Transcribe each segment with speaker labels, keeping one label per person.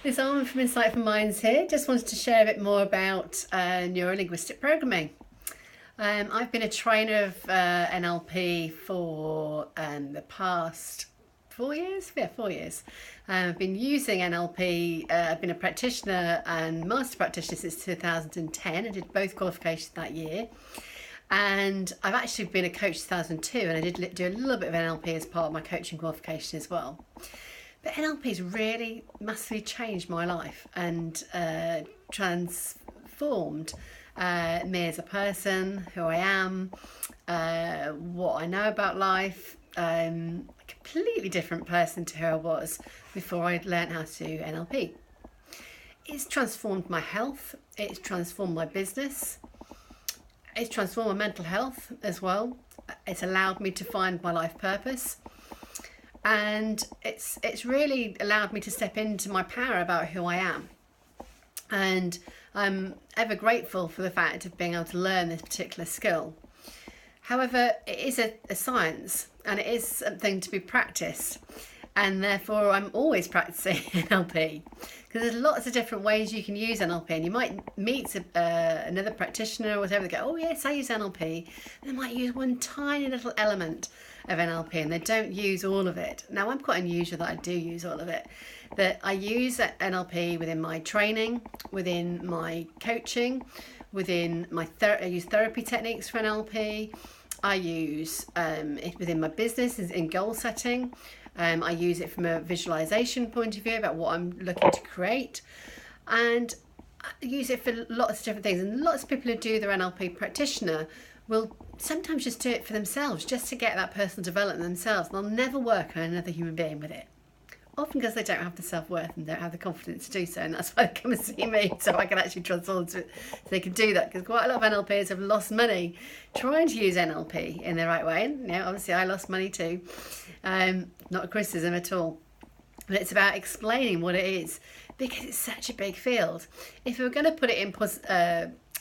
Speaker 1: It's Armin from Insightful Minds here. Just wanted to share a bit more about neuro-linguistic programming. I've been a trainer of NLP for the past 4 years. Yeah, 4 years. I've been using NLP. I've been a practitioner and master practitioner since 2010. I did both qualifications that year. And I've actually been a coach 2002, and I did do a little bit of NLP as part of my coaching qualification as well. But NLP's really massively changed my life and transformed me as a person, who I am, what I know about life. A completely different person to who I was before I'd learned how to do NLP. It's transformed my health, it's transformed my business, it's transformed my mental health as well. It's allowed me to find my life purpose. And it's really allowed me to step into my power about who I am. And I'm ever grateful for the fact of being able to learn this particular skill. However, it is a science, and it is something to be practiced. And therefore, I'm always practicing NLP, because there's lots of different ways you can use NLP. And you might meet another practitioner or whatever, they go, oh yes, I use NLP. And they might use one tiny little element of NLP, and they don't use all of it. Now, I'm quite unusual that I do use all of it. That I use NLP within my training, within my coaching, within my I use therapy techniques for NLP. I use it within my business in goal setting. I use it from a visualization point of view about what I'm looking to create, and I use it for lots of different things. And lots of people who do their NLP practitioner will sometimes just do it for themselves, just to get that personal development themselves. They'll never work on another human being with it. Often because they don't have the self-worth and don't have the confidence to do so, and that's why they come and see me, so I can actually transform to it, so they can do that. Because quite a lot of NLPers have lost money trying to use NLP in the right way, and obviously I lost money too. Not a criticism at all, but it's about explaining what it is, because it's such a big field. If we were going to put it in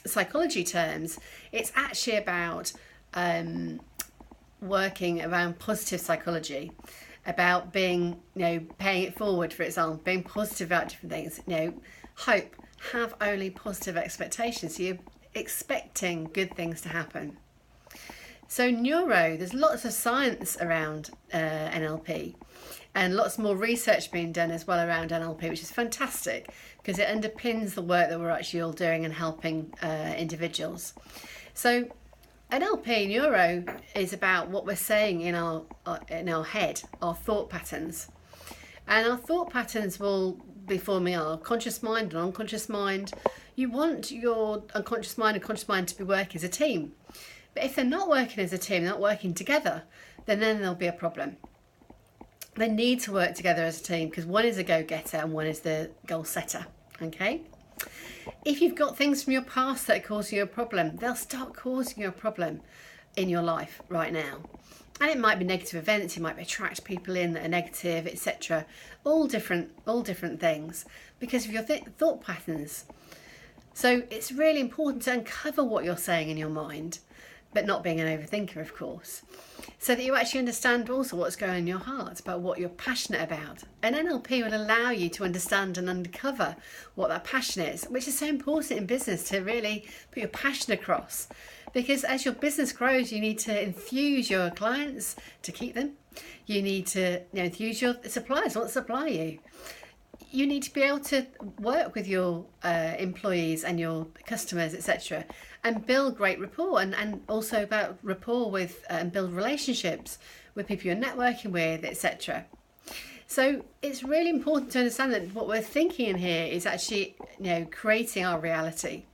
Speaker 1: psychology terms, it's actually about working around positive psychology, about being, paying it forward, for example, being positive about different things, hope, have only positive expectations. So you're expecting good things to happen. So neuro, there's lots of science around NLP, and lots more research being done as well around NLP, which is fantastic, because it underpins the work that we're actually all doing and helping individuals. So NLP, neuro, is about what we're saying in our head, our thought patterns. And our thought patterns will be forming our conscious mind and unconscious mind. You want your unconscious mind and conscious mind to be working as a team. But if they're not working as a team, not working together, then there'll be a problem. They need to work together as a team, because one is a go-getter and one is the goal-setter, okay? If you've got things from your past that are causing you a problem, they'll start causing you a problem in your life right now. And it might be negative events, you might attract people in that are negative, etc. All different things, because of your thought patterns. So it's really important to uncover what you're saying in your mind, but not being an overthinker, of course, so that you actually understand also what's going on in your heart, about what you're passionate about. And NLP will allow you to understand and uncover what that passion is, which is so important in business, to really put your passion across. Because as your business grows, you need to enthuse your clients to keep them. You need to enthuse your suppliers, want to supply you. You need to be able to work with your employees and your customers, etc., and build great rapport, and also about rapport with and build relationships with people you're networking with, etc. So it's really important to understand that what we're thinking in here is actually creating our reality.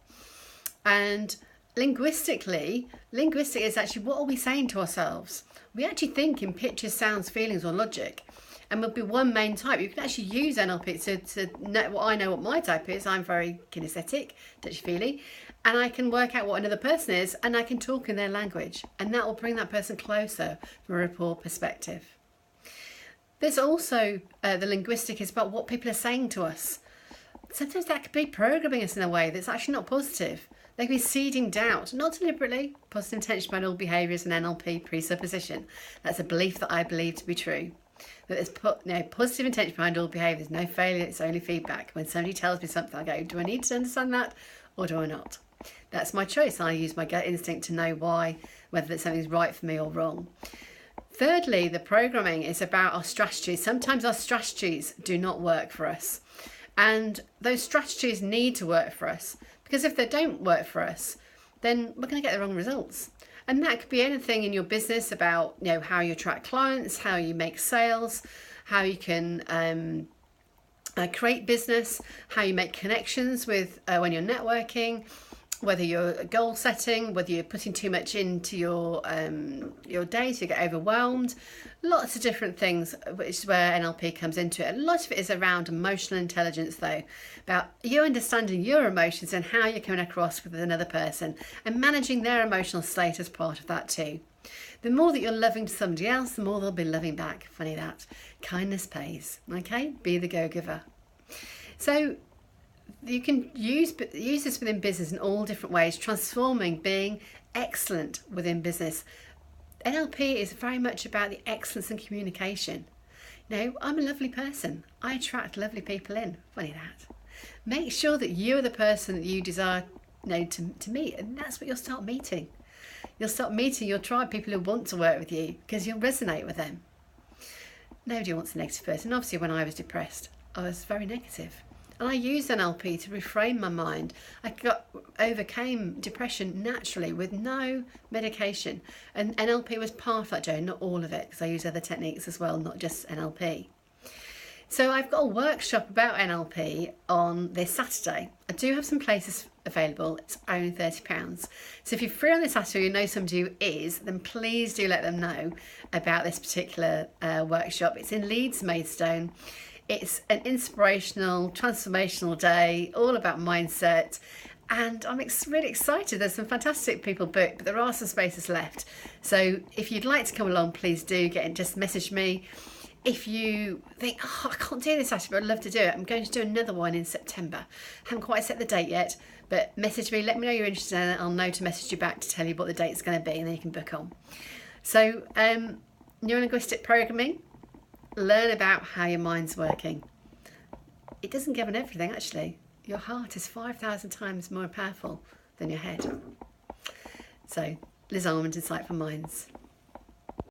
Speaker 1: And linguistic is actually, what are we saying to ourselves? We actually think in pictures, sounds, feelings, or logic. And will be one main type. You can actually use NLP to know what my type is. I'm very kinesthetic, touchy-feely, and I can work out what another person is, and I can talk in their language, and that will bring that person closer from a rapport perspective. There's also the linguistic is about what people are saying to us. Sometimes that could be programming us in a way that's actually not positive. They can be seeding doubt, not deliberately. Positive intention behind all behaviours and NLP presupposition. That's a belief that I believe to be true. That there's positive intention behind all behaviour. There's no failure, it's only feedback. When somebody tells me something, I go, do I need to understand that or do I not? That's my choice. I use my gut instinct to know why, whether something's right for me or wrong. Thirdly, the programming is about our strategies. Sometimes our strategies do not work for us. And those strategies need to work for us, because if they don't work for us, then we're going to get the wrong results. And that could be anything in your business about, how you attract clients, how you make sales, how you can create business, how you make connections with when you're networking, whether you're goal setting, whether you're putting too much into your day so you get overwhelmed. Lots of different things, which is where NLP comes into it. A lot of it is around emotional intelligence, though, about you understanding your emotions and how you're coming across with another person and managing their emotional state as part of that too. The more that you're loving to somebody else, the more they'll be loving back. Funny that. Kindness pays. Okay? Be the go-giver. So you can use this within business in all different ways, transforming being excellent within business. NLP is very much about the excellence in communication. I'm a lovely person. I attract lovely people in. Funny that. Make sure that you are the person that you desire to meet, and that's what you'll start meeting. You'll start meeting your tribe, people who want to work with you, because you'll resonate with them. Nobody wants a negative person. Obviously, when I was depressed, I was very negative. And I used NLP to reframe my mind. I overcame depression naturally with no medication. And NLP was part of that journey, not all of it, because I use other techniques as well, not just NLP. So I've got a workshop about NLP on this Saturday. I do have some places available. It's only £30. So if you're free on this Saturday, or you know somebody who is, then please do let them know about this particular workshop. It's in Leeds, Maidstone. It's an inspirational, transformational day, all about mindset. And I'm really excited. There's some fantastic people booked, but there are some spaces left. So if you'd like to come along, please do get in, just message me. If you think, I can't do this Saturday, but I'd love to do it, I'm going to do another one in September. Haven't quite set the date yet, but message me, let me know you're interested in it. I'll know to message you back to tell you what the date's going to be, and then you can book on. So, Neuro-linguistic programming. Learn about how your mind's working. It doesn't govern everything, actually. Your heart is 5,000 times more powerful than your head. So, Liz Almond, Insightful Minds.